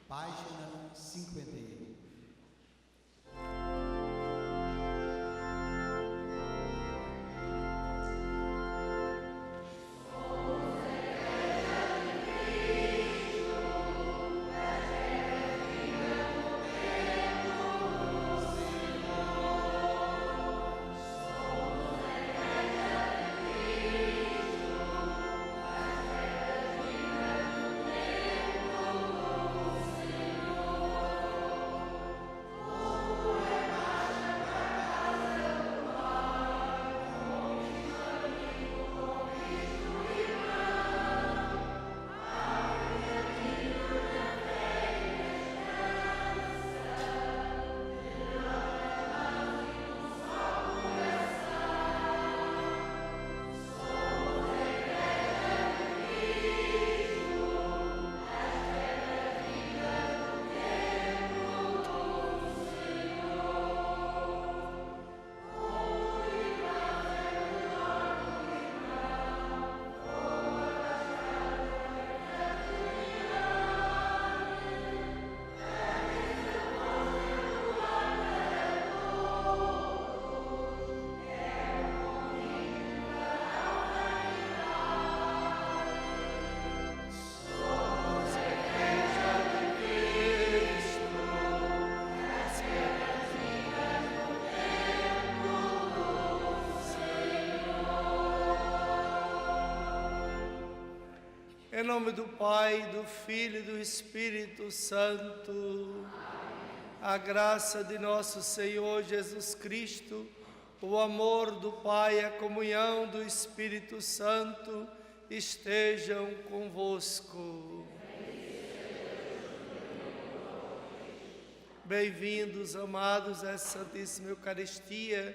Página 51. Em nome do Pai, do Filho e do Espírito Santo. A graça de nosso Senhor Jesus Cristo, o amor do Pai e a comunhão do Espírito Santo estejam convosco. Bem-vindos, amados, à Santíssima Eucaristia,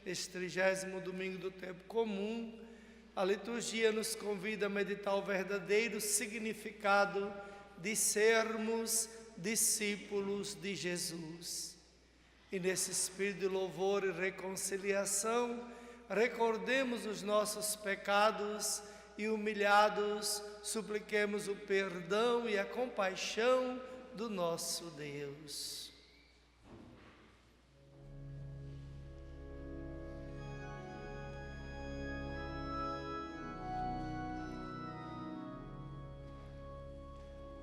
este 30º domingo do tempo comum. A liturgia nos convida a meditar o verdadeiro significado de sermos discípulos de Jesus. E nesse espírito de louvor e reconciliação, recordemos os nossos pecados e, humilhados, supliquemos o perdão e a compaixão do nosso Deus.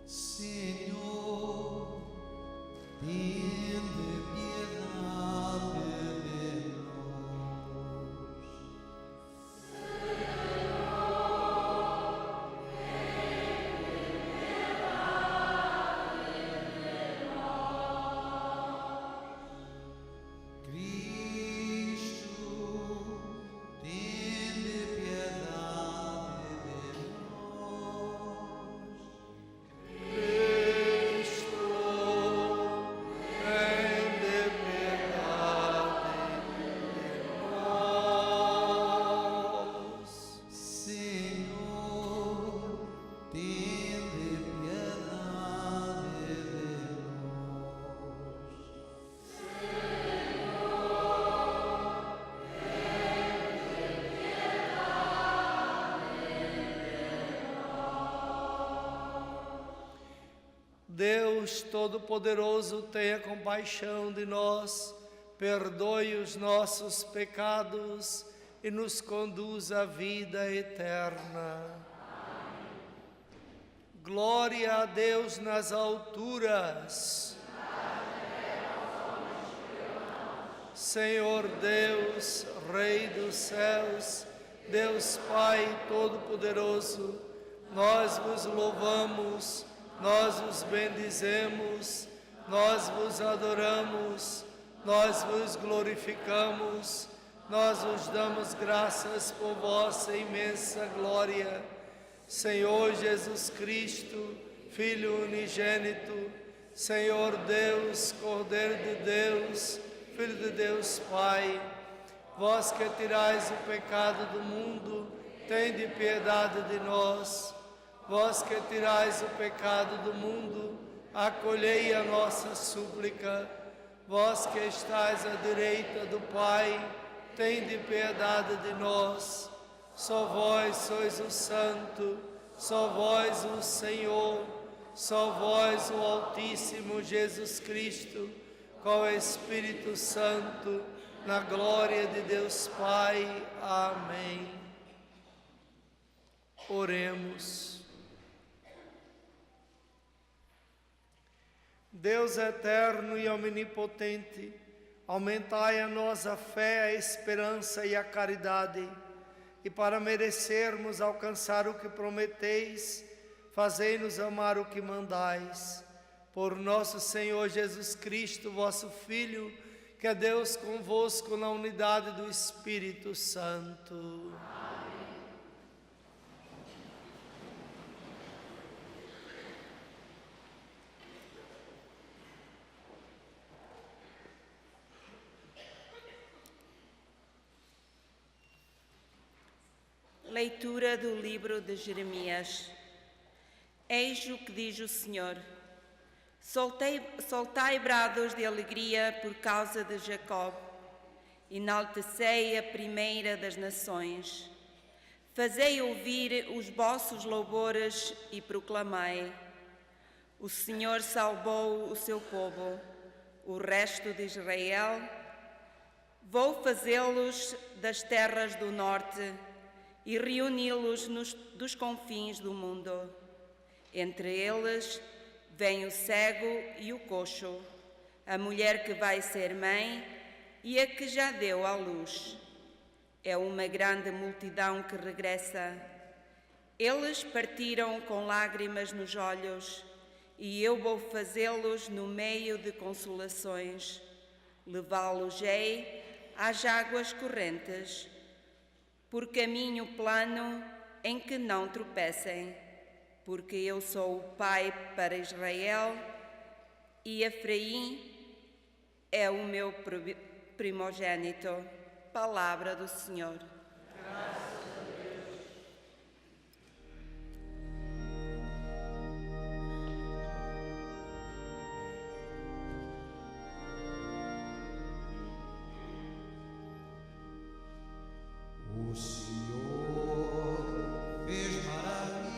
Senhor, tende piedade de nós. Senhor, tende piedade de nós. Cristo, tende piedade de nós. Deus Todo-Poderoso, tenha compaixão de nós, perdoe os nossos pecados e nos conduz à vida eterna. Amém. Glória a Deus nas alturas. Senhor Deus, Rei dos céus, Deus Pai Todo-Poderoso, nós vos louvamos, nós vos bendizemos, nós vos adoramos, nós vos glorificamos, nós vos damos graças por vossa imensa glória. Senhor Jesus Cristo, Filho unigênito, Senhor Deus, Cordeiro de Deus, Filho de Deus Pai, vós que tirais o pecado do mundo, tende piedade de nós. Vós que tirais o pecado do mundo, acolhei a nossa súplica. Vós que estais à direita do Pai, tende piedade de nós. Só vós sois o Santo, só vós o Senhor, só vós o Altíssimo Jesus Cristo, com o Espírito Santo, na glória de Deus Pai. Amém. Oremos. Deus eterno e omnipotente, aumentai a nós a fé, a esperança e a caridade, e para merecermos alcançar o que prometeis, fazei-nos amar o que mandais. Por nosso Senhor Jesus Cristo, vosso Filho, que é Deus convosco na unidade do Espírito Santo. Leitura do livro de Jeremias. Eis o que diz o Senhor: soltai brados de alegria por causa de Jacó, enaltecei a primeira das nações. Fazei ouvir os vossos louvores e proclamai: o Senhor salvou o seu povo, o resto de Israel. Vou fazê-los das terras do norte e reuni-los dos confins do mundo. Entre eles vem o cego e o coxo, a mulher que vai ser mãe e a que já deu à luz. É uma grande multidão que regressa. Eles partiram com lágrimas nos olhos, e eu vou fazê-los no meio de consolações. Levá-los-ei às águas correntes, por caminho plano em que não tropecem, porque eu sou o pai para Israel e Efraim é o meu primogênito. Palavra do Senhor. O Senhor fez maravilhas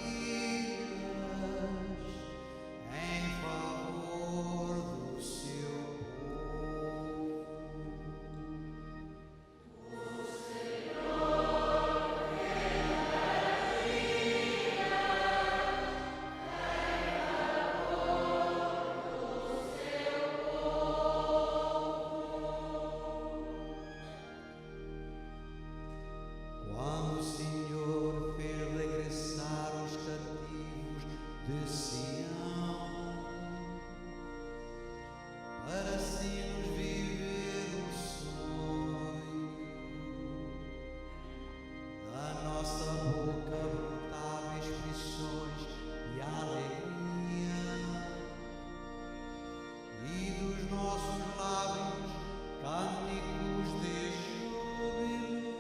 em favor do seu povo. O Senhor fez maravilhas em favor do seu povo. Quando o Senhor fez regressar os cativos de Sião, para assim nos viver o sonho, da nossa boca brotava expressões de alegria, e dos nossos lábios cânticos de júbilo.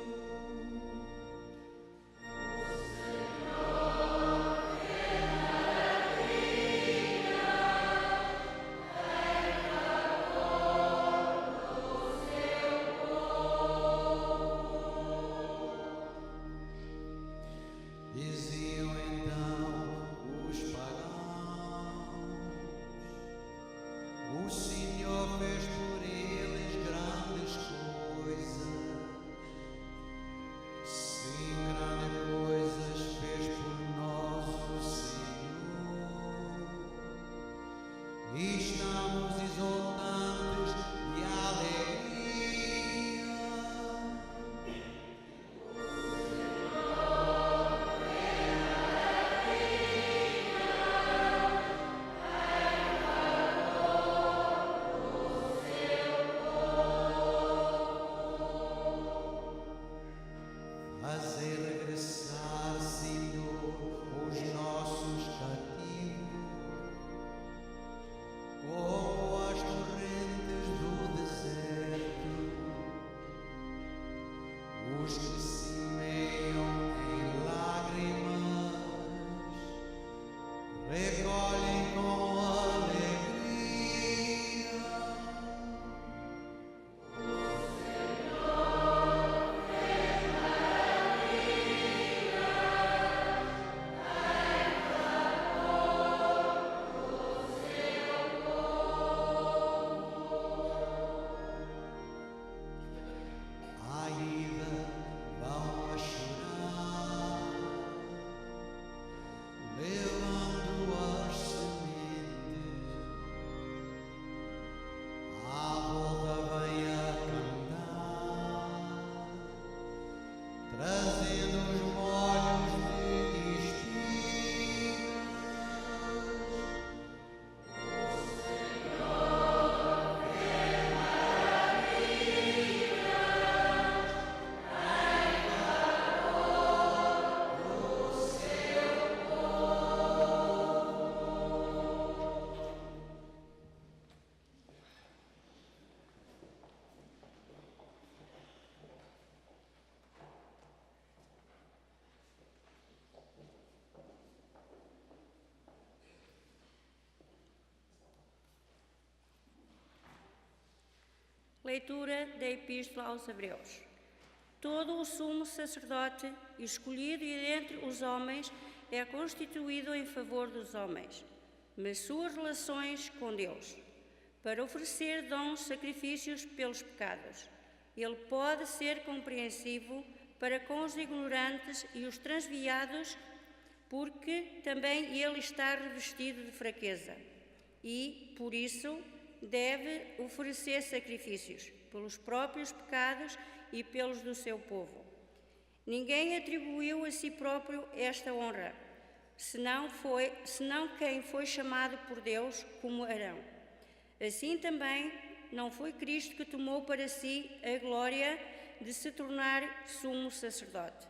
Diziam então os pagãos: o Senhor fez por eles grandes coisas. Sim, grandes coisas fez por nós o Senhor, e estamos exultantes de alegria. Fazer regressar, Senhor, os nossos cativos, Leitura da Epístola aos Hebreus. Todo o sumo sacerdote, escolhido entre os homens, é constituído em favor dos homens, mas suas relações com Deus, para oferecer dons, sacrifícios pelos pecados. Ele pode ser compreensivo para com os ignorantes e os transviados, porque também ele está revestido de fraqueza e, por isso, deve oferecer sacrifícios pelos próprios pecados e pelos do seu povo. Ninguém atribuiu a si próprio esta honra, senão quem foi chamado por Deus, como Arão. Assim também não foi Cristo que tomou para si a glória de se tornar sumo sacerdote.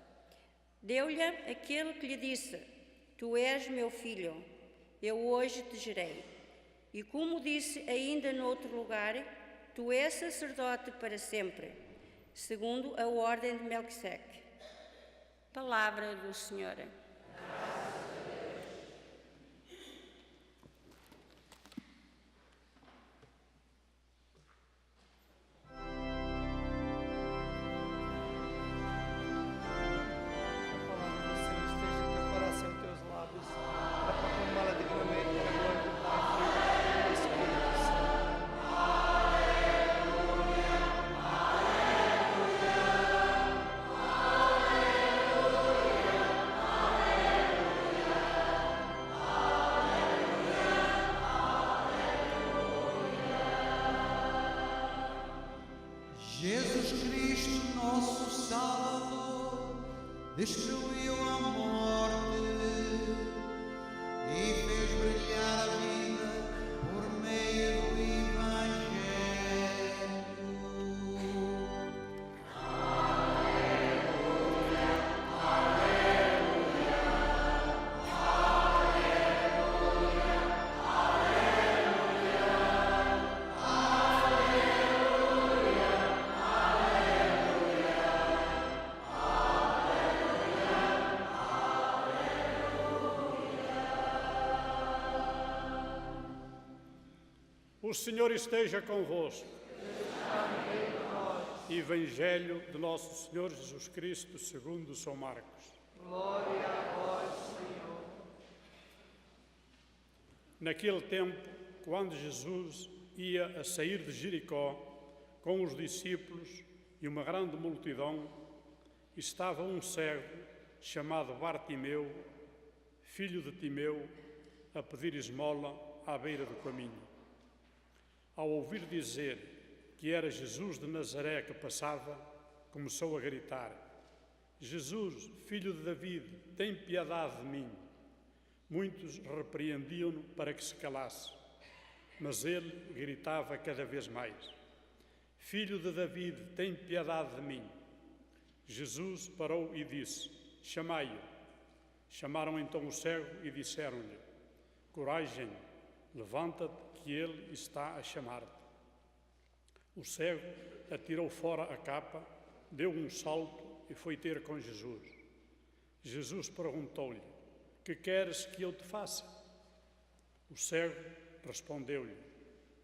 Deu-lhe aquele que lhe disse: Tu és meu filho, eu hoje te gerei. E como disse ainda noutro lugar, tu és sacerdote para sempre, segundo a ordem de Melquisedeque. Palavra do Senhor. Jesus Cristo, nosso Salvador, destruiu a morte e fez brilhar a vida por meio do Evangelho. O Senhor esteja convosco. Evangelho de nosso Senhor Jesus Cristo segundo São Marcos. Glória a vós, Senhor. Naquele tempo, quando Jesus ia a sair de Jericó com os discípulos e uma grande multidão, estava um cego chamado Bartimeu, filho de Timeu, a pedir esmola à beira do caminho. Ao ouvir dizer que era Jesus de Nazaré que passava, começou a gritar: Jesus, filho de David, tem piedade de mim. Muitos repreendiam-no para que se calasse, mas ele gritava cada vez mais: Filho de David, tem piedade de mim. Jesus parou e disse: Chamai-o. Chamaram então o cego e disseram-lhe: Coragem, levanta-te, que ele está a chamar-te. O cego atirou fora a capa, deu um salto e foi ter com Jesus. Jesus perguntou-lhe: Que queres que eu te faça? O cego respondeu-lhe: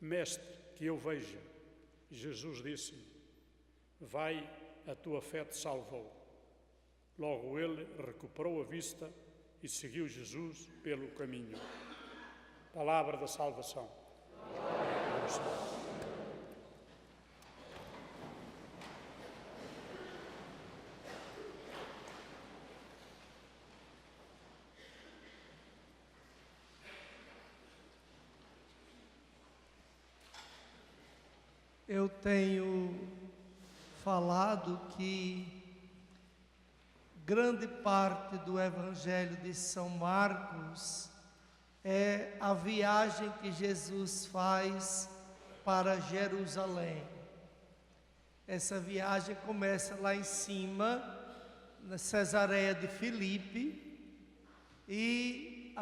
Mestre, que eu veja. Jesus disse-lhe: Vai, a tua fé te salvou. Logo ele recuperou a vista e seguiu Jesus pelo caminho. Palavra da salvação. Eu tenho falado que grande parte do Evangelho de São Marcos é a viagem que Jesus faz para Jerusalém. Essa viagem começa lá em cima, na Cesareia de Filipe, e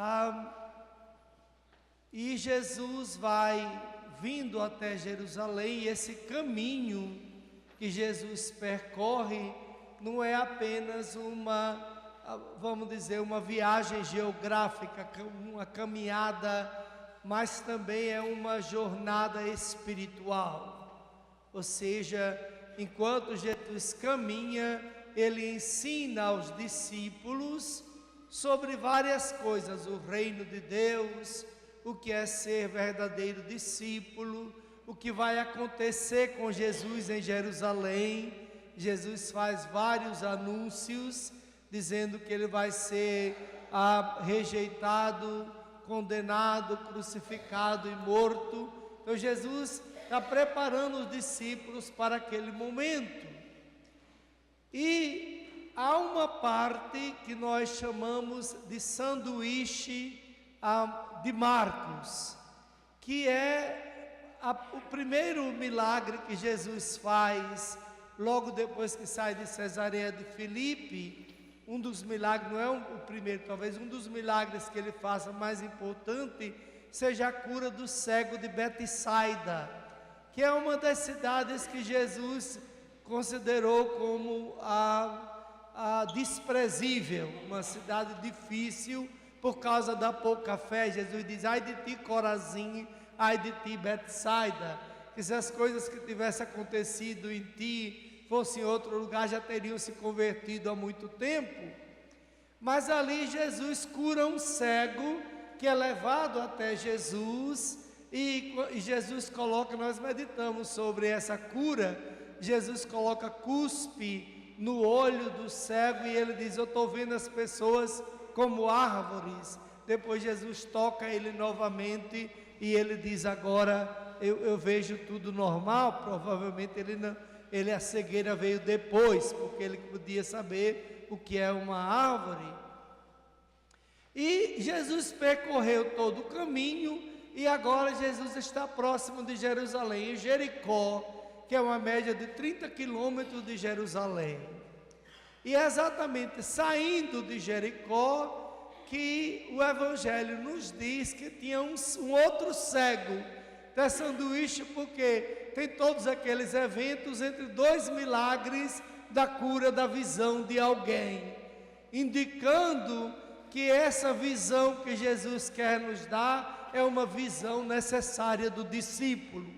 Jesus vai vindo até Jerusalém, e esse caminho que Jesus percorre não é apenas vamos dizer, uma viagem geográfica, uma caminhada, mas também é uma jornada espiritual. Ou seja, enquanto Jesus caminha, ele ensina aos discípulos sobre várias coisas, o reino de Deus, o que é ser verdadeiro discípulo, o que vai acontecer com Jesus em Jerusalém. Jesus faz vários anúncios, dizendo que ele vai ser rejeitado, condenado, crucificado e morto. Então Jesus está preparando os discípulos para aquele momento. E há uma parte que nós chamamos de sanduíche de Marcos, que é o primeiro milagre que Jesus faz logo depois que sai de Cesareia de Filipe. Um dos milagres, não é o primeiro, talvez um dos milagres que ele faça mais importante seja a cura do cego de Betsaida, que é uma das cidades que Jesus considerou como a desprezível, uma cidade difícil por causa da pouca fé. Jesus diz: ai de ti, Corazim, ai de ti, Betsaida, que se as coisas que tivessem acontecido em ti fossem em outro lugar, já teriam se convertido há muito tempo. Mas ali Jesus cura um cego que é levado até Jesus, e Jesus coloca, nós meditamos sobre essa cura, Jesus coloca cuspe no olho do cego e ele diz: eu estou vendo as pessoas como árvores. Depois Jesus toca ele novamente e ele diz: agora eu vejo tudo normal. Provavelmente a cegueira veio depois, porque ele podia saber o que é uma árvore. E Jesus percorreu todo o caminho e agora Jesus está próximo de Jerusalém, em Jericó, que é uma média de 30 quilômetros de Jerusalém. E é exatamente saindo de Jericó que o Evangelho nos diz que tinha um outro cego. É sanduíche porque tem todos aqueles eventos entre dois milagres da cura da visão de alguém, indicando que essa visão que Jesus quer nos dar é uma visão necessária do discípulo.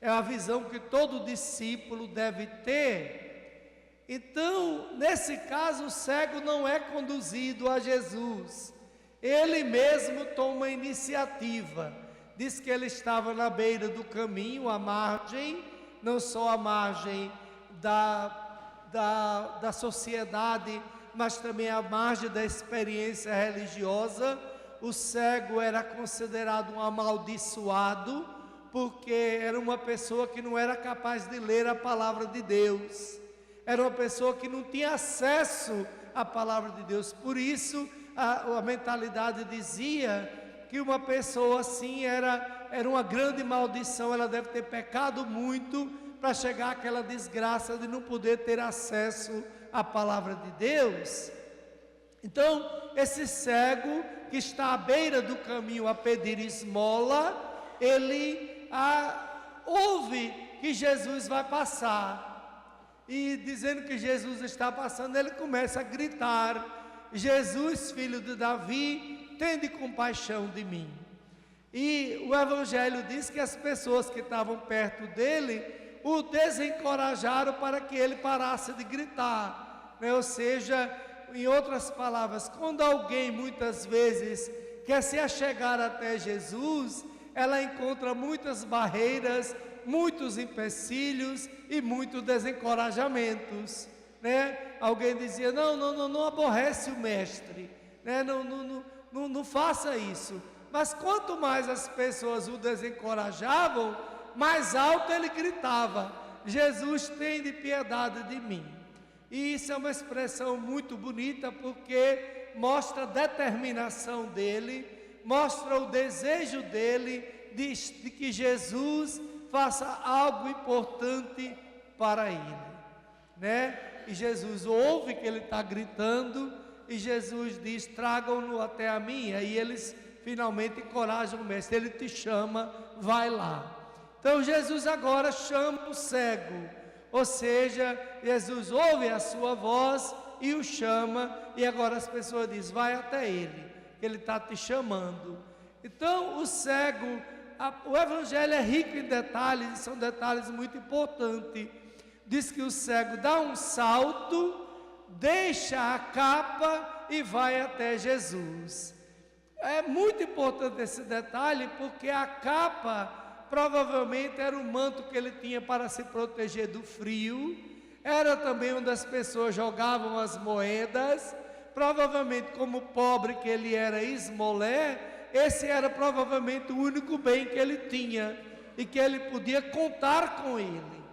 É a visão que todo discípulo deve ter. Então, nesse caso, o cego não é conduzido a Jesus, ele mesmo toma a iniciativa. Diz que ele estava na beira do caminho, à margem, não só à margem da sociedade, mas também à margem da experiência religiosa. O cego era considerado um amaldiçoado, porque era uma pessoa que não era capaz de ler a palavra de Deus, era uma pessoa que não tinha acesso à palavra de Deus. Por isso a mentalidade dizia que uma pessoa assim era uma grande maldição, ela deve ter pecado muito para chegar àquela desgraça de não poder ter acesso à palavra de Deus. Então, esse cego que está à beira do caminho a pedir esmola, ele ouve que Jesus vai passar, e dizendo que Jesus está passando, ele começa a gritar: Jesus, filho de Davi, tende compaixão de mim. E o Evangelho diz que as pessoas que estavam perto dele o desencorajaram para que ele parasse de gritar, né? Ou seja, em outras palavras, quando alguém muitas vezes quer se achegar até Jesus, ela encontra muitas barreiras, muitos empecilhos e muitos desencorajamentos, né? Alguém dizia: não aborrece o mestre, né? Não faça isso. Mas quanto mais as pessoas o desencorajavam, mais alto ele gritava: Jesus, tem piedade de mim. E isso é uma expressão muito bonita, porque mostra a determinação dele, mostra o desejo dele de que Jesus faça algo importante para ele, né? E Jesus ouve que ele está gritando, e Jesus diz: tragam-no até a mim. Aí eles finalmente encorajam o mestre: ele te chama, vai lá. Então Jesus agora chama o cego, ou seja, Jesus ouve a sua voz e o chama, e agora as pessoas dizem: vai até ele, ele está te chamando. Então o cego O Evangelho é rico em detalhes, são detalhes muito importantes. Diz que o cego dá um salto, deixa a capa e vai até Jesus. É muito importante esse detalhe, porque a capa provavelmente era o manto que ele tinha para se proteger do frio, era também onde as pessoas jogavam as moedas. Provavelmente, como pobre que ele era, esmolé, esse era provavelmente o único bem que ele tinha e que ele podia contar com ele.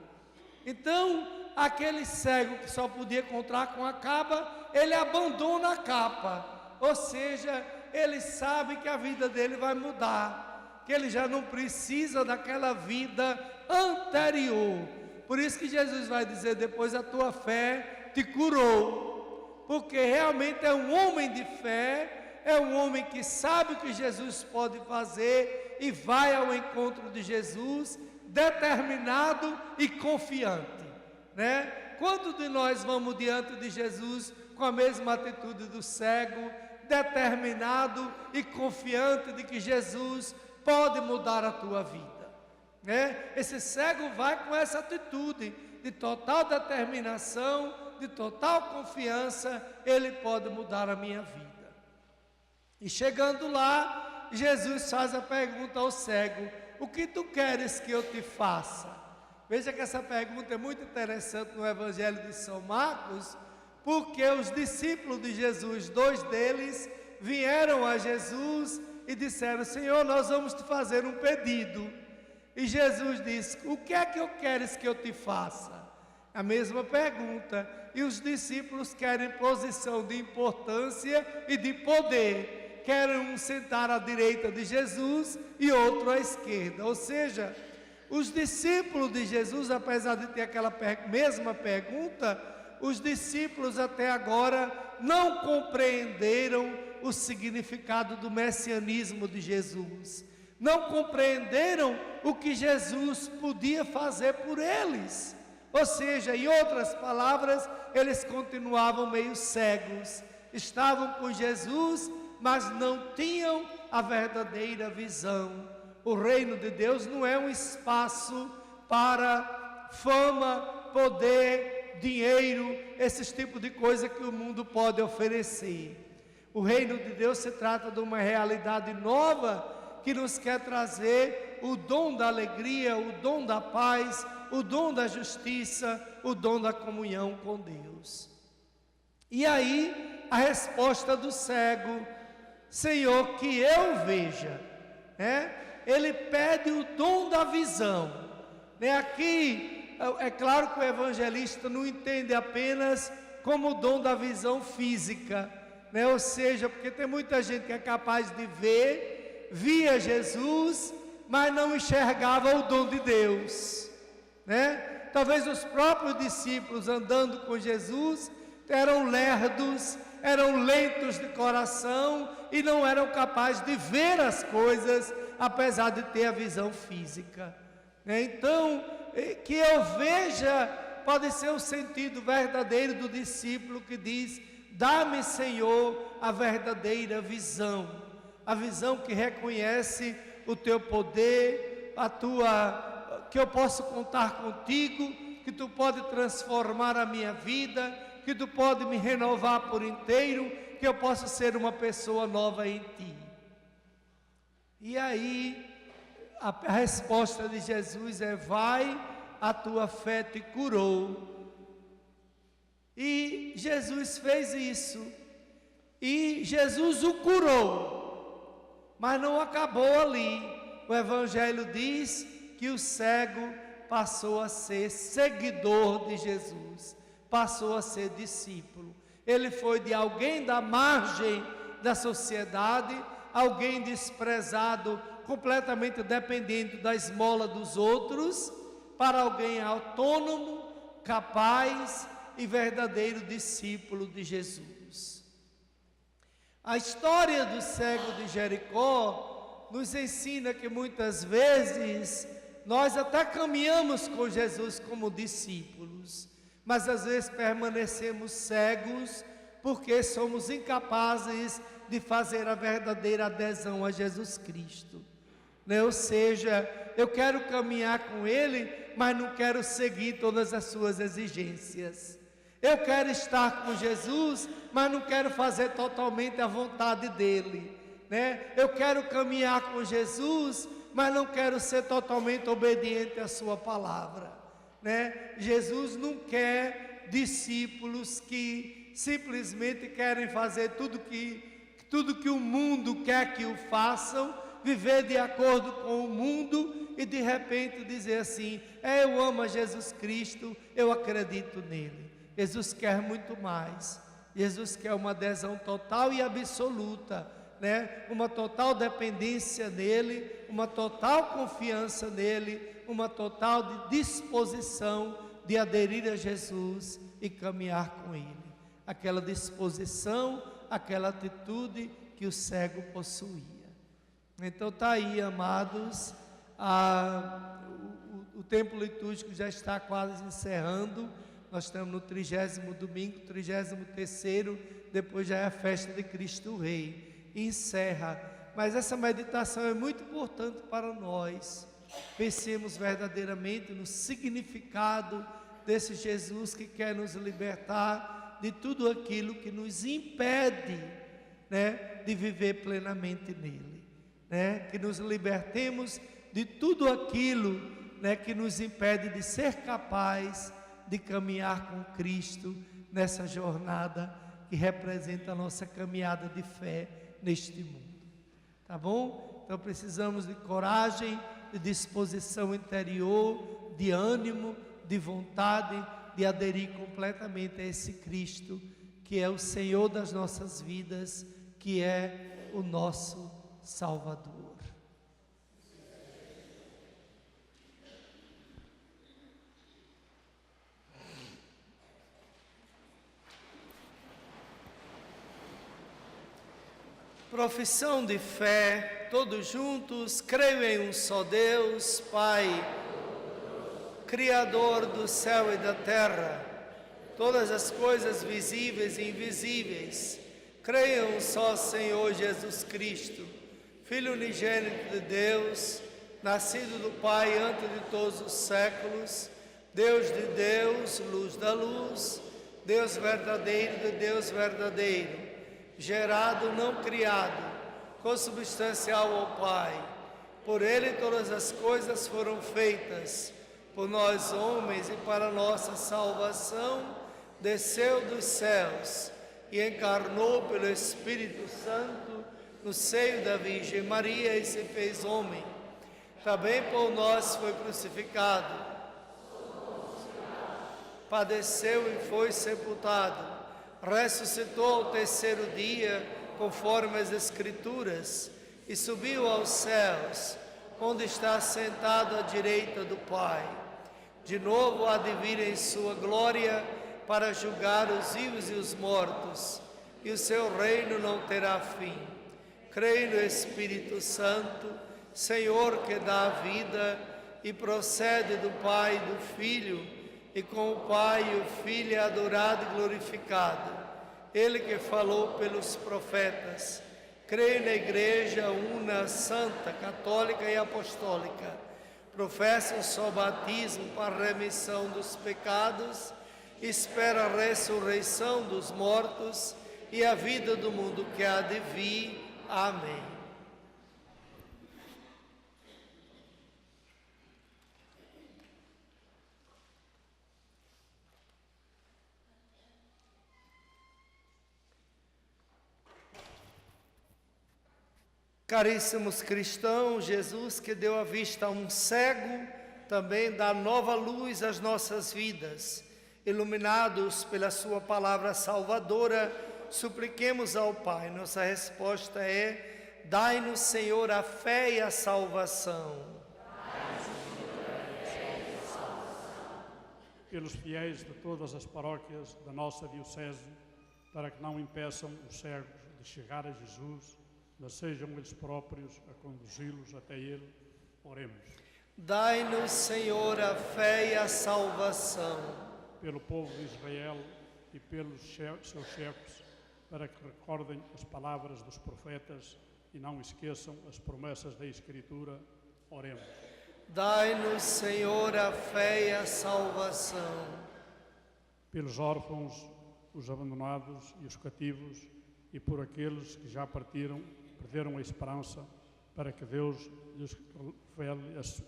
Então, aquele cego que só podia contar com a capa, ele abandona a capa, ou seja, ele sabe que a vida dele vai mudar, que ele já não precisa daquela vida anterior. Por isso que Jesus vai dizer depois: a tua fé te curou, porque realmente é um homem de fé, é um homem que sabe o que Jesus pode fazer e vai ao encontro de Jesus, determinado e confiante, né? Quantos de nós vamos diante de Jesus com a mesma atitude do cego, determinado e confiante de que Jesus pode mudar a tua vida, né? Esse cego vai com essa atitude de total determinação, de total confiança: ele pode mudar a minha vida. E chegando lá, Jesus faz a pergunta ao cego: o que tu queres que eu te faça? Veja que essa pergunta é muito interessante no Evangelho de São Marcos, porque os discípulos de Jesus, 2 deles, vieram a Jesus e disseram: Senhor, nós vamos te fazer um pedido. E Jesus disse: o que é que eu queres que eu te faça? A mesma pergunta. E os discípulos querem posição de importância e de poder. Querem um sentar à direita de Jesus e outro à esquerda. Ou seja, os discípulos de Jesus, apesar de ter aquela mesma pergunta, os discípulos até agora não compreenderam o significado do messianismo de Jesus. Não compreenderam o que Jesus podia fazer por eles. Ou seja, em outras palavras, eles continuavam meio cegos. Estavam com Jesus, mas não tinham a verdadeira visão. O reino de Deus não é um espaço para fama, poder, dinheiro, esses tipos de coisa que o mundo pode oferecer. O reino de Deus se trata de uma realidade nova que nos quer trazer o dom da alegria, o dom da paz, o dom da justiça, o dom da comunhão com Deus. E aí, a resposta do cego: Senhor, que eu veja, né? Ele pede o dom da visão, né? Aqui, é claro que o evangelista não entende apenas como o dom da visão física, né? Ou seja, porque tem muita gente que é capaz de ver, via Jesus, mas não enxergava o dom de Deus, né? Talvez os próprios discípulos andando com Jesus eram lerdos, eram lentos de coração e não eram capazes de ver as coisas, apesar de ter a visão física, né? Então, que eu veja pode ser o sentido verdadeiro do discípulo que diz: dá-me, Senhor, a verdadeira visão, a visão que reconhece o teu poder, que eu posso contar contigo, que tu pode transformar a minha vida, que tu pode me renovar por inteiro, que eu possa ser uma pessoa nova em ti. E aí, a resposta de Jesus é: vai, a tua fé te curou. E Jesus fez isso, e Jesus o curou, mas não acabou ali. O Evangelho diz que o cego passou a ser seguidor de Jesus, passou a ser discípulo. Ele foi de alguém da margem da sociedade, alguém desprezado, completamente dependente da esmola dos outros, para alguém autônomo, capaz e verdadeiro discípulo de Jesus. A história do cego de Jericó nos ensina que muitas vezes nós até caminhamos com Jesus como discípulos, mas às vezes permanecemos cegos porque somos incapazes de fazer a verdadeira adesão a Jesus Cristo. né? Ou seja, eu quero caminhar com Ele, mas não quero seguir todas as suas exigências. Eu quero estar com Jesus, mas não quero fazer totalmente a vontade dEle, né? Eu quero caminhar com Jesus, mas não quero ser totalmente obediente à sua palavra, né? Jesus não quer discípulos que simplesmente querem fazer tudo que o mundo quer que o façam, viver de acordo com o mundo e de repente dizer assim: eu amo a Jesus Cristo, eu acredito nele. Jesus quer muito mais. Jesus quer uma adesão total e absoluta, né? Uma total dependência nele, uma total confiança nele, uma total de disposição de aderir a Jesus e caminhar com ele. Aquela disposição, aquela atitude que o cego possuía. Então está aí, amados, o tempo litúrgico já está quase encerrando. Nós estamos no 30º domingo, 33º, depois já é a festa de Cristo Rei. Encerra. Mas essa meditação é muito importante para nós. Pensemos verdadeiramente no significado desse Jesus que quer nos libertar de tudo aquilo que nos impede, né, de viver plenamente nele, né? Que nos libertemos de tudo aquilo, né, que nos impede de ser capaz de caminhar com Cristo nessa jornada que representa a nossa caminhada de fé neste mundo. Tá bom? Então precisamos de coragem, de disposição interior, de ânimo, de vontade, de aderir completamente a esse Cristo, que é o Senhor das nossas vidas, que é o nosso Salvador. Profissão de fé, todos juntos, creio em um só Deus, Pai, Criador do céu e da terra, todas as coisas visíveis e invisíveis. Creio em um só Senhor Jesus Cristo, Filho unigênito de Deus, nascido do Pai antes de todos os séculos, Deus de Deus, luz da luz, Deus verdadeiro de Deus verdadeiro, gerado, não criado, consubstancial ao Pai. Por Ele todas as coisas foram feitas. Por nós homens e para nossa salvação, desceu dos céus e encarnou pelo Espírito Santo no seio da Virgem Maria e se fez homem. Também por nós foi crucificado, padeceu e foi sepultado. Ressuscitou ao terceiro dia, conforme as Escrituras, e subiu aos céus, onde está sentado à direita do Pai. De novo há de vir em sua glória para julgar os vivos e os mortos, e o seu reino não terá fim. Creio no Espírito Santo, Senhor que dá a vida e procede do Pai e do Filho, e com o Pai e o Filho é adorado e glorificado. Ele que falou pelos profetas. Creio na Igreja una, santa, católica e apostólica. Professo um só batismo para a remissão dos pecados. Espero a ressurreição dos mortos e a vida do mundo que há de vir. Amém. Caríssimos cristãos, Jesus que deu a vista a um cego, também dá nova luz às nossas vidas. Iluminados pela sua palavra salvadora, supliquemos ao Pai. Nossa resposta é: dai-nos, Senhor, a fé e a salvação. Pelos fiéis de todas as paróquias da nossa diocese, para que não impeçam os cegos de chegar a Jesus, mas sejam eles próprios a conduzi-los até Ele, oremos. Dai-nos, Senhor, a fé e a salvação. Pelo povo de Israel e pelos seus chefes, para que recordem as palavras dos profetas e não esqueçam as promessas da Escritura, Oremos. Dai-nos, Senhor, a fé e a salvação. Pelos órfãos, os abandonados e os cativos, e por aqueles que já partiram, perderam a esperança, para que Deus lhes revele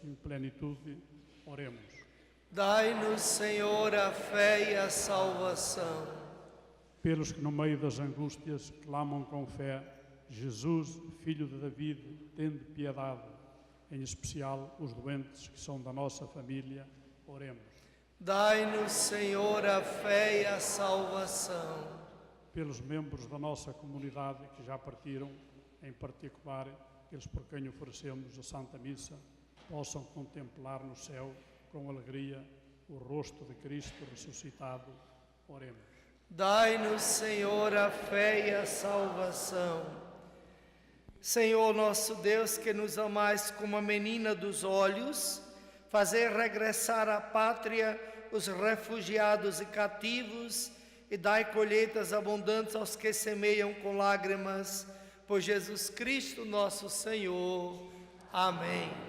em plenitude. Oremos. Dai-nos, Senhor, a fé e a salvação. Pelos que no meio das angústias clamam com fé, Jesus, Filho de David, tende piedade, em especial os doentes que são da nossa família. Oremos. Dai-nos, Senhor, a fé e a salvação. Pelos membros da nossa comunidade que já partiram, em particular aqueles por quem oferecemos a Santa Missa, possam contemplar no céu com alegria o rosto de Cristo ressuscitado. Oremos. Dai-nos, Senhor, a fé e a salvação. Senhor nosso Deus, que nos amais como a menina dos olhos, fazer regressar à pátria os refugiados e cativos e dai colheitas abundantes aos que semeiam com lágrimas, por Jesus Cristo nosso Senhor. Amém.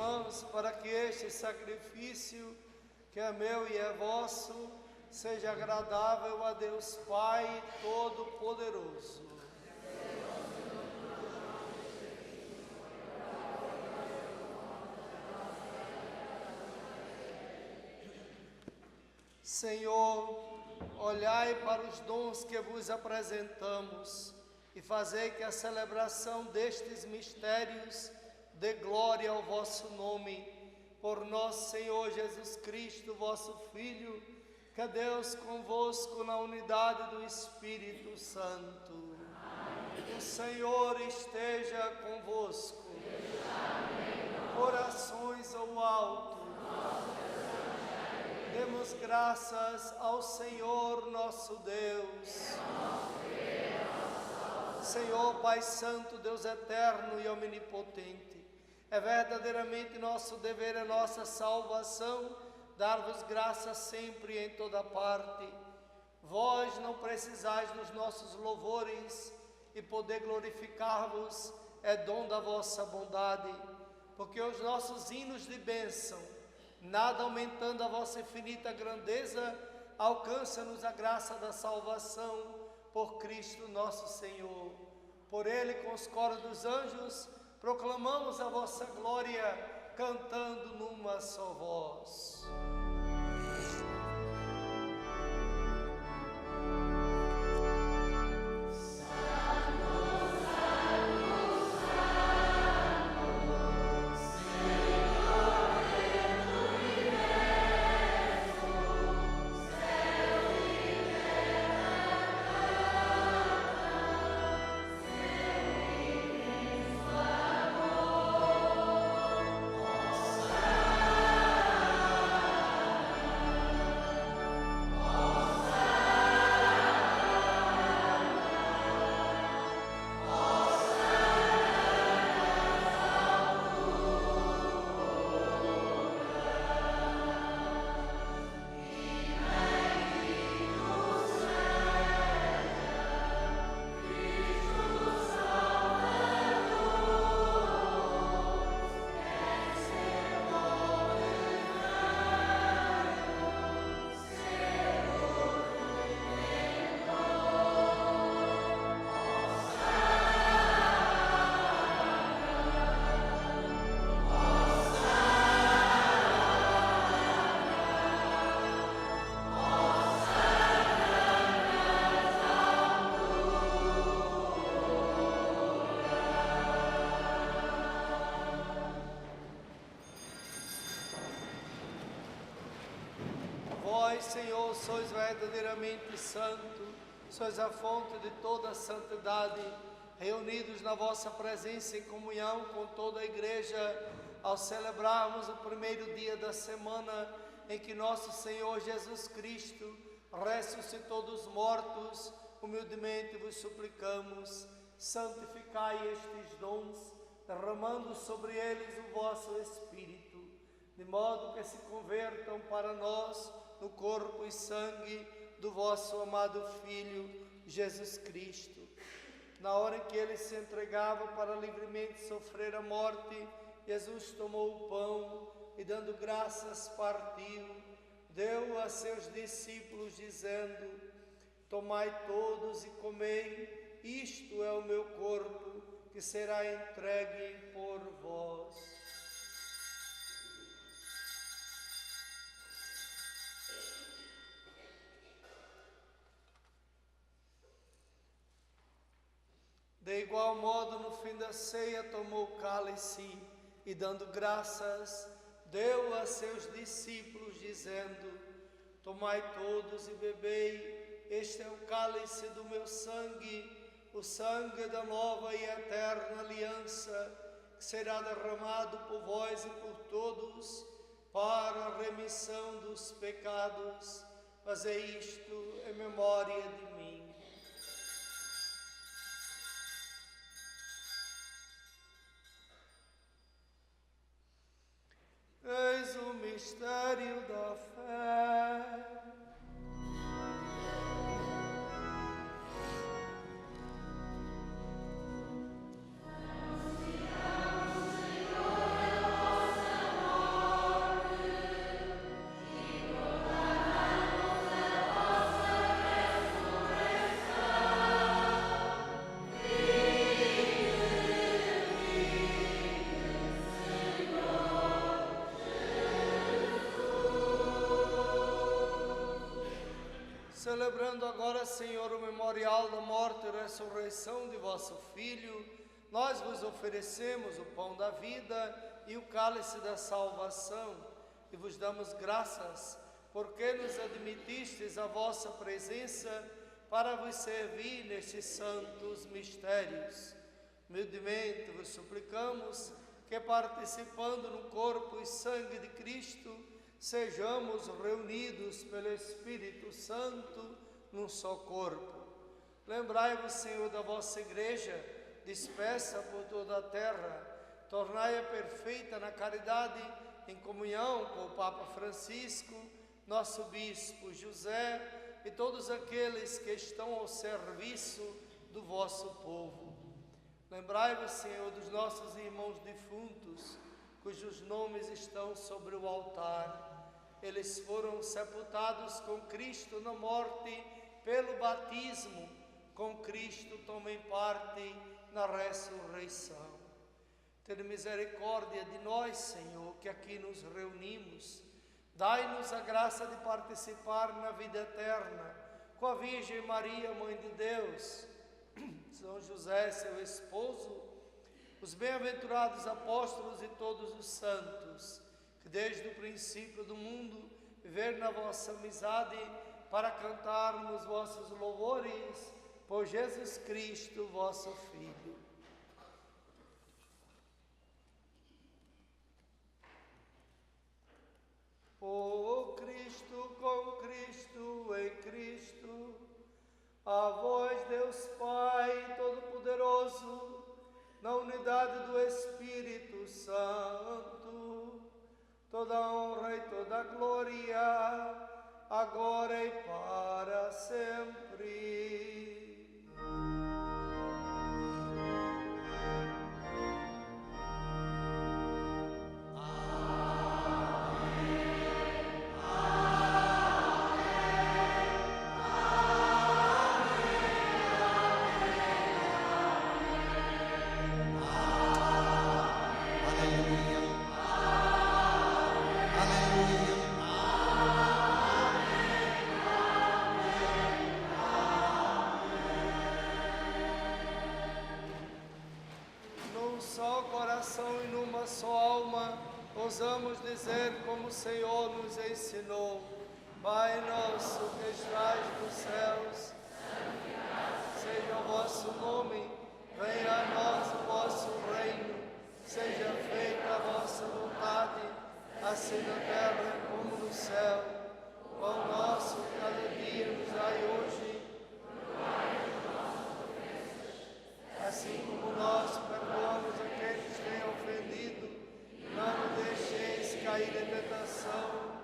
irmãos, para que este sacrifício, que é meu e é vosso, seja agradável a Deus Pai Todo-Poderoso. Senhor, olhai para os dons que vos apresentamos e fazei que a celebração destes mistérios dê glória ao vosso nome, por nosso Senhor Jesus Cristo, vosso Filho, que é Deus convosco na unidade do Espírito Santo. Amém. O Senhor esteja convosco. Corações ao alto. Demos graças ao Senhor nosso Deus. Senhor Pai Santo, Deus eterno e omnipotente, é verdadeiramente nosso dever, a nossa salvação, dar-vos graças sempre e em toda parte. Vós não precisais dos nossos louvores, e poder glorificar-vos é dom da vossa bondade, porque os nossos hinos de bênção, nada aumentando a vossa infinita grandeza, alcança-nos a graça da salvação por Cristo nosso Senhor. Por Ele, com os coros dos anjos, proclamamos a vossa glória, cantando numa só voz. Vós, Senhor, sois verdadeiramente santo, sois a fonte de toda a santidade, reunidos na vossa presença em comunhão com toda a igreja, ao celebrarmos o primeiro dia da semana em que nosso Senhor Jesus Cristo ressuscitou dos mortos, humildemente vos suplicamos, santificai estes dons, derramando sobre eles o vosso Espírito, de modo que se convertam para nós no corpo e sangue do vosso amado Filho, Jesus Cristo. Na hora em que ele se entregava para livremente sofrer a morte, Jesus tomou o pão e, dando graças, partiu, deu a seus discípulos, dizendo: tomai todos e comei, isto é o meu corpo, que será entregue por vós. De igual modo, no fim da ceia, tomou o cálice e, dando graças, deu a seus discípulos, dizendo: tomai todos e bebei, este é o cálice do meu sangue, o sangue da nova e eterna aliança, que será derramado por vós e por todos, para a remissão dos pecados. Fazei isto em memória de mim. Eis o mistério da fé. Anunciamos, Senhor, a vossa Celebrando agora, Senhor, o memorial da morte e ressurreição de vosso Filho, nós vos oferecemos o pão da vida e o cálice da salvação, e vos damos graças, porque nos admitistes à vossa presença para vos servir nestes santos mistérios. Humildemente vos suplicamos que, participando no corpo e sangue de Cristo, sejamos reunidos pelo Espírito Santo num só corpo. Lembrai-vos, Senhor, da vossa Igreja, dispersa por toda a terra, tornai-a perfeita na caridade, em comunhão com o Papa Francisco, nosso Bispo José e todos aqueles que estão ao serviço do vosso povo. Lembrai-vos, Senhor, dos nossos irmãos defuntos, cujos nomes estão sobre o altar. Eles foram sepultados com Cristo na morte pelo batismo, com Cristo tomem parte na ressurreição. Tende misericórdia de nós, Senhor, que aqui nos reunimos. Dai-nos a graça de participar na vida eterna com a Virgem Maria, Mãe de Deus, São José, seu esposo, os bem-aventurados apóstolos e todos os santos, que desde o princípio do mundo viveram na vossa amizade para cantarmos vossos louvores por Jesus Cristo, vosso Filho. Por Cristo, com Cristo, em Cristo, a vós, Deus Pai Todo-Poderoso, na unidade do Espírito Santo, toda honra e toda glória, agora e para sempre. Ousamos dizer como o Senhor nos ensinou: Pai nosso que estás nos céus, seja o vosso nome, venha a nós o vosso reino, seja feita a vossa vontade, assim na terra como no céu. O pão nosso cada dia nos dai hoje, assim como nós perdoamos aqueles que têm ofendido. Não nos deixeis cair em tentação.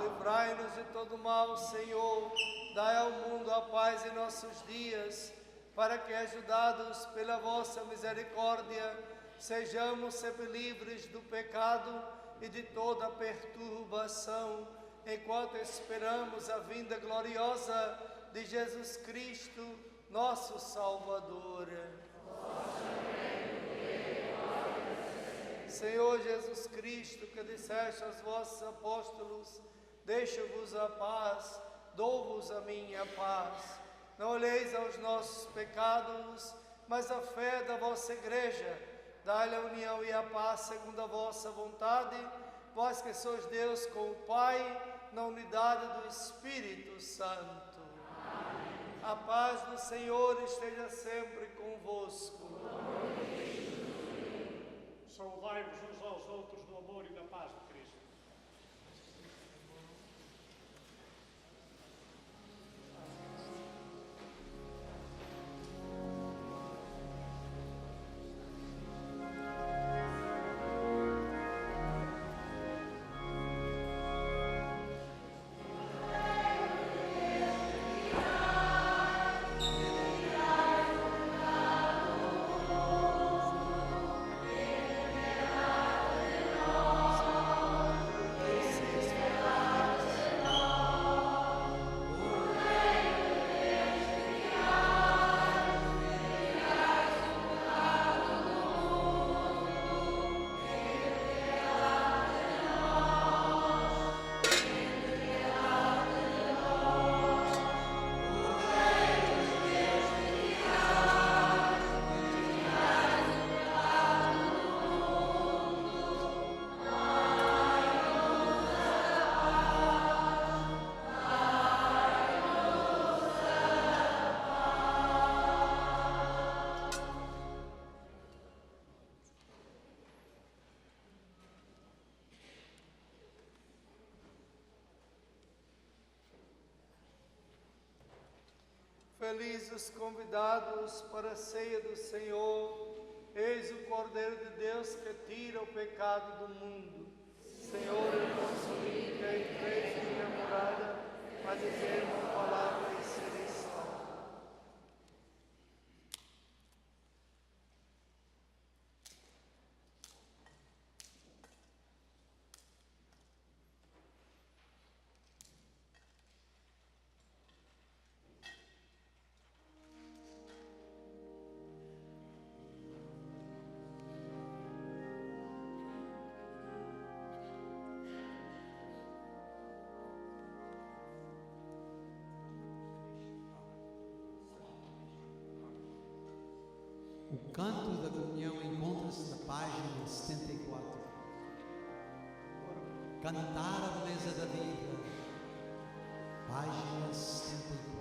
Livrai-nos de todo mal, Senhor. Dai ao mundo a paz em nossos dias, para que, ajudados pela vossa misericórdia, sejamos sempre livres do pecado e de toda perturbação, enquanto esperamos a vinda gloriosa de Jesus Cristo, nosso Salvador. Senhor Jesus Cristo, que disseste aos vossos apóstolos: deixo-vos a paz, dou-vos a minha paz. Não olheis aos nossos pecados, mas a fé da vossa Igreja. Dai-lhe a união e a paz segundo a vossa vontade, vós que sois Deus com o Pai, na unidade do Espírito Santo. Amém. A paz do Senhor esteja sempre convosco. Saudai-vos uns aos outros no amor e na paz de Cristo. Felizes os convidados para a ceia do Senhor. Eis o Cordeiro de Deus que tira o pecado do mundo. Senhor, eu não suplico que entreis em minha morada, mas dizer uma palavra e serei salvo. O canto da comunhão encontra-se na página 74. Cantar a beleza da vida, página 74.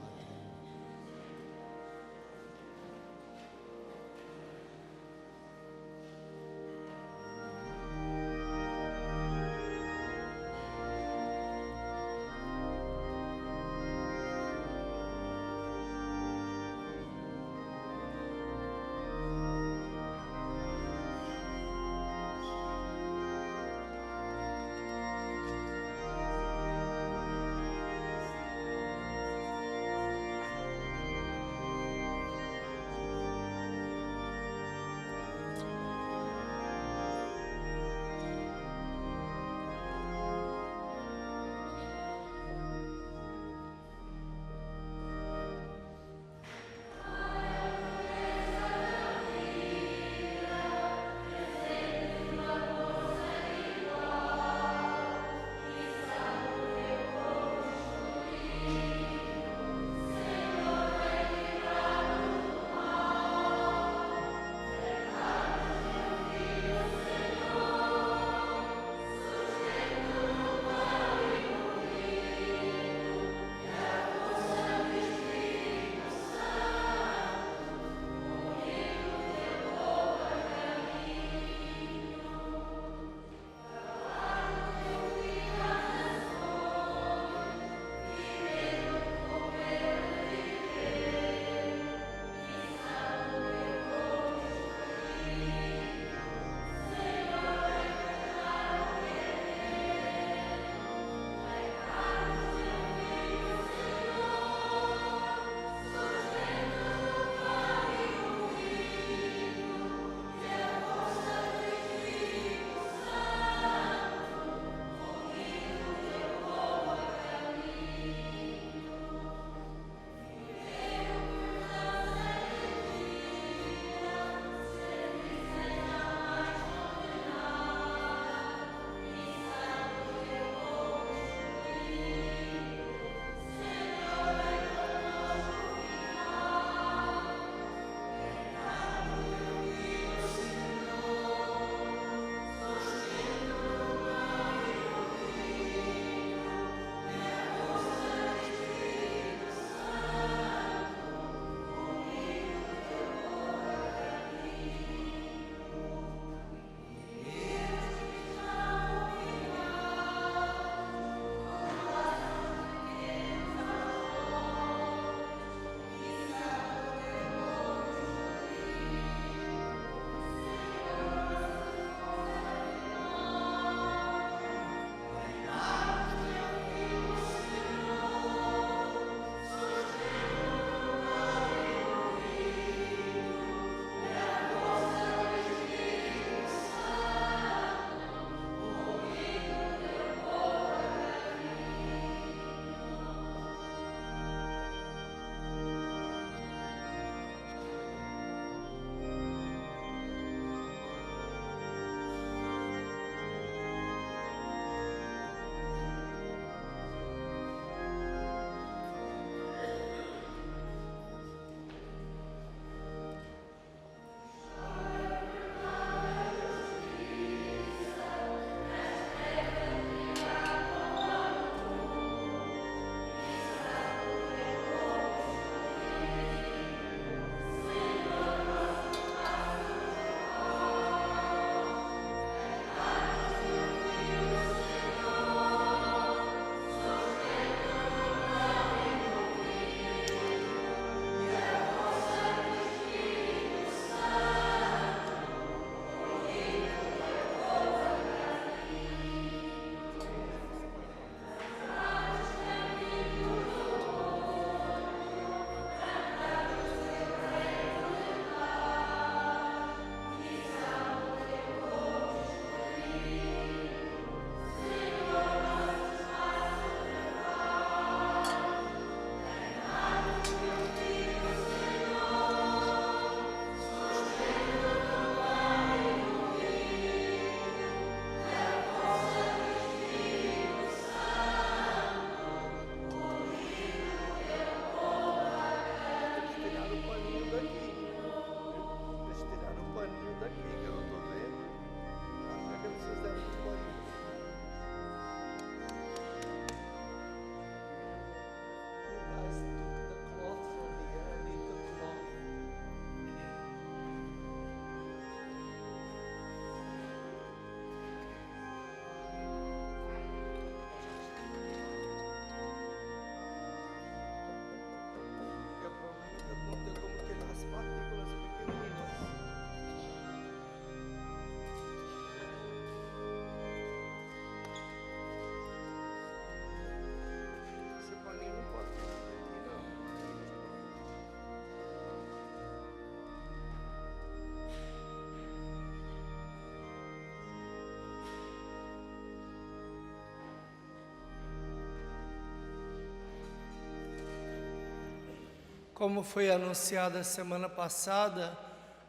Como foi anunciado a semana passada,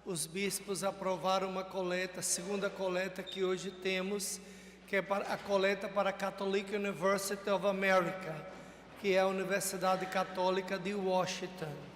os bispos aprovaram uma coleta, segunda coleta que hoje temos, que é a coleta para a Catholic University of America, que é a Universidade Católica de Washington.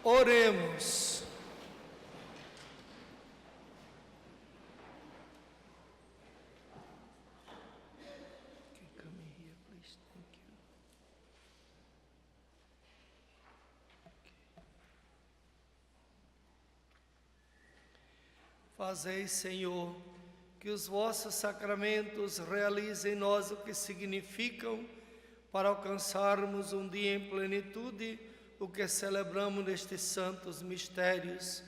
Oremos. Fazei, Senhor, que os vossos sacramentos realizem em nós o que significam para alcançarmos um dia em plenitude o que celebramos nestes santos mistérios.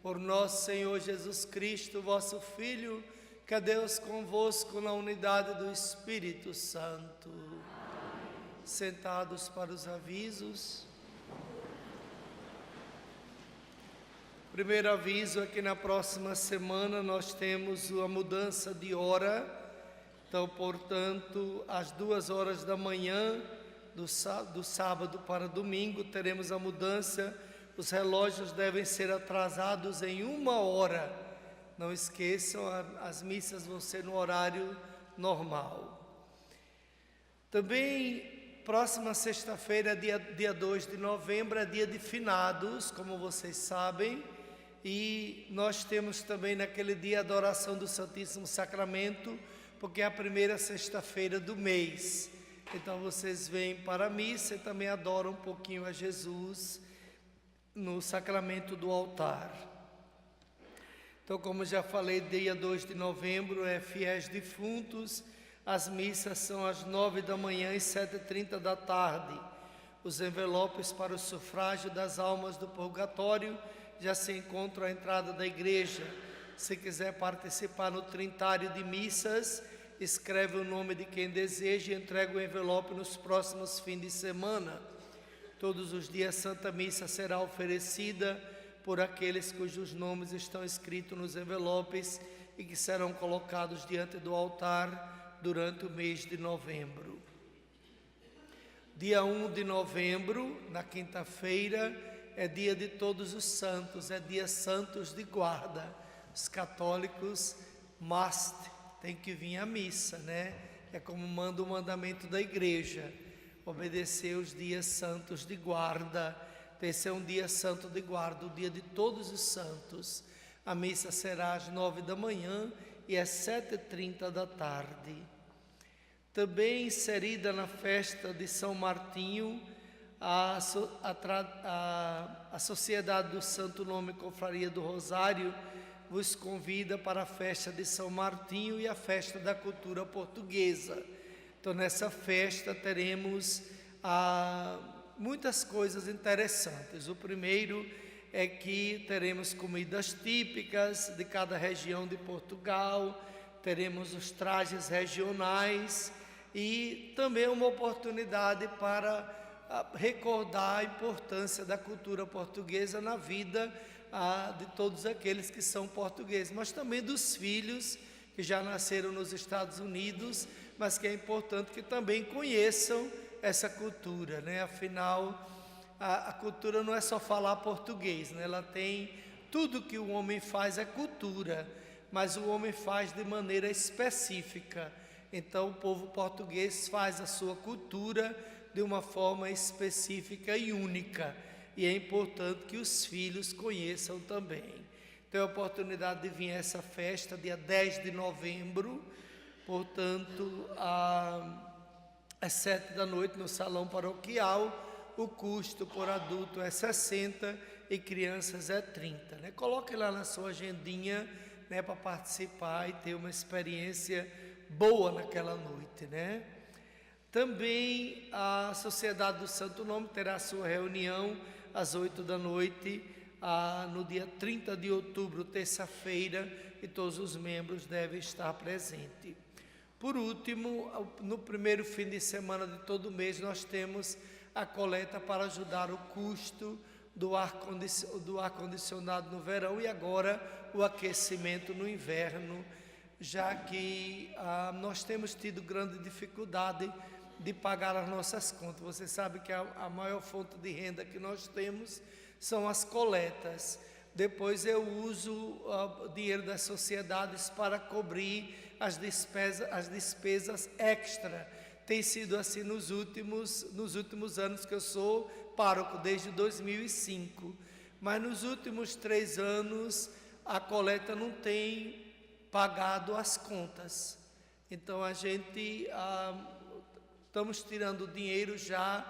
Por nosso Senhor Jesus Cristo, vosso Filho, que é Deus convosco na unidade do Espírito Santo. Amém. Sentados para os avisos. Primeiro aviso é que na próxima semana nós temos a mudança de hora. Então, portanto, às 2 horas da manhã, do sábado para domingo, teremos a mudança. Os relógios devem ser atrasados em 1 hora. Não esqueçam, as missas vão ser no horário normal. Também, próxima sexta-feira, dia 2 de novembro, é dia de finados, como vocês sabem. E nós temos também naquele dia a adoração do Santíssimo Sacramento porque é a primeira sexta-feira do mês. Então vocês vêm para a missa e também adoram um pouquinho a Jesus no sacramento do altar. Então, como já falei, dia 2 de novembro é Fiéis Defuntos. As missas são às 9 da manhã e 7h30 da tarde. Os envelopes para o sufrágio das almas do purgatório já se encontram à entrada da igreja. Se quiser participar no trintário de missas, escreve o nome de quem deseja e entrega o envelope nos próximos fins de semana. Todos os dias, Santa Missa será oferecida por aqueles cujos nomes estão escritos nos envelopes e que serão colocados diante do altar durante o mês de novembro. Dia 1 de novembro, na quinta-feira, é dia de todos os santos, é dia santos de guarda. Os católicos tem que vir à missa, né? É como manda o mandamento da igreja, obedecer os dias santos de guarda. Esse é um dia santo de guarda, o dia de todos os santos. A missa será às 9 da manhã e às 7h30 da tarde. Também inserida na festa de São Martinho, a Sociedade do Santo Nome Confraria do Rosário vos convida para a festa de São Martinho e a festa da cultura portuguesa. Então, nessa festa teremos muitas coisas interessantes. O primeiro é que teremos comidas típicas de cada região de Portugal, teremos os trajes regionais e também uma oportunidade para recordar a importância da cultura portuguesa na vida de todos aqueles que são portugueses, mas também dos filhos que já nasceram nos Estados Unidos, mas que é importante que também conheçam essa cultura, né? Afinal, a cultura não é só falar português, né? Ela tem tudo que o homem faz é cultura, mas o homem faz de maneira específica. Então, o povo português faz a sua cultura de uma forma específica e única, e é importante que os filhos conheçam também. Então, é a oportunidade de vir a essa festa, dia 10 de novembro, portanto, às 7 da noite no salão paroquial. O custo por adulto é 60 e crianças é 30. Né? Coloque lá na sua agendinha, né, para participar e ter uma experiência boa naquela noite, né? Também a Sociedade do Santo Nome terá sua reunião às 8 da noite, no dia 30 de outubro, terça-feira, e todos os membros devem estar presentes. Por último, no primeiro fim de semana de todo mês, temos a coleta para ajudar o custo do ar-condicionado no verão e agora o aquecimento no inverno, já que nós temos tido grande dificuldade de pagar as nossas contas. Você sabe que a maior fonte de renda que nós temos são as coletas. Depois eu uso o dinheiro das sociedades para cobrir as despesas extra. Tem sido assim nos últimos anos que eu sou pároco, desde 2005. Mas nos últimos 3 anos a coleta não tem pagado as contas. Então a gente estamos tirando dinheiro já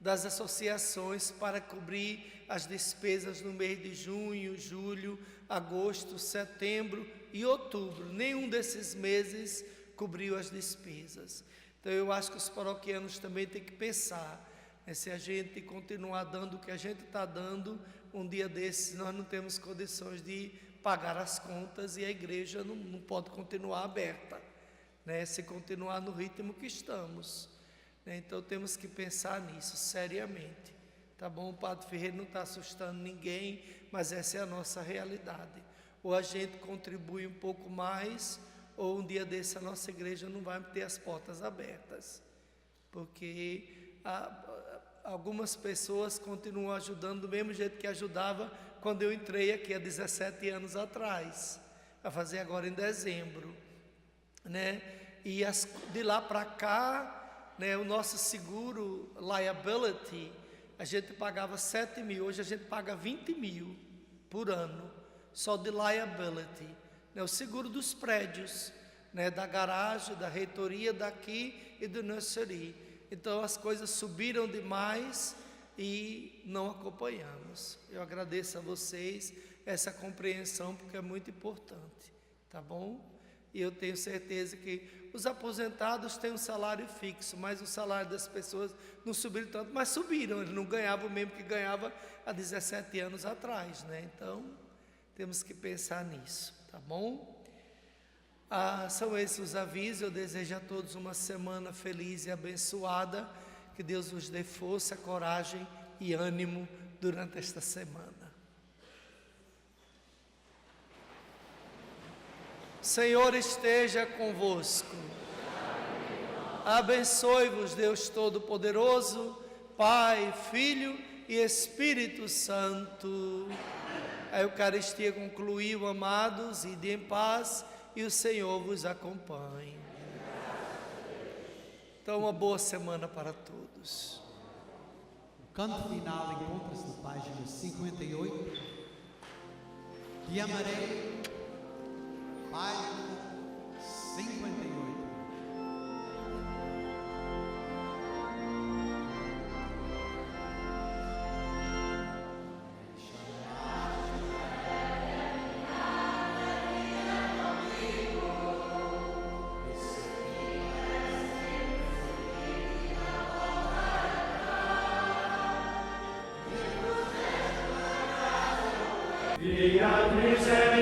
das associações para cobrir as despesas no mês de junho, julho, agosto, setembro e outubro. Nenhum desses meses cobriu as despesas. Então eu acho que os paroquianos também têm que pensar, né, se a gente continuar dando o que a gente está dando, um dia desses nós não temos condições de pagar as contas e a igreja não pode continuar aberta, né, se continuar no ritmo que estamos. Né, então temos que pensar nisso seriamente. Tá bom, o Padre Ferreira não está assustando ninguém, mas essa é a nossa realidade. Ou a gente contribui um pouco mais, ou um dia desse a nossa igreja não vai ter as portas abertas. Porque algumas pessoas continuam ajudando do mesmo jeito que ajudava quando eu entrei aqui há 17 anos atrás. Vai fazer agora em dezembro. Né? E de lá para cá, né, o nosso seguro liability, a gente pagava 7 mil, hoje a gente paga 20 mil por ano, só de liability, né, o seguro dos prédios. né, da garagem, da reitoria daqui e do nursery. Então as coisas subiram demais e não acompanhamos. Eu agradeço a vocês essa compreensão, porque é muito importante, tá bom? E eu tenho certeza que os aposentados têm um salário fixo, mas o salário das pessoas não subiram tanto, mas subiram, eles não ganhavam o mesmo que ganhava há 17 anos atrás, né? Então, temos que pensar nisso, tá bom? São esses os avisos. Eu desejo a todos uma semana feliz e abençoada, que Deus nos dê força, coragem e ânimo durante esta semana. Senhor esteja convosco. Abençoe-vos, Deus Todo-Poderoso, Pai, Filho e Espírito Santo. A Eucaristia concluiu, amados, ide em paz e o Senhor vos acompanhe. Então, uma boa semana para todos. O canto final encontra-se na página 58. Te amarei, página 58. Via miseria.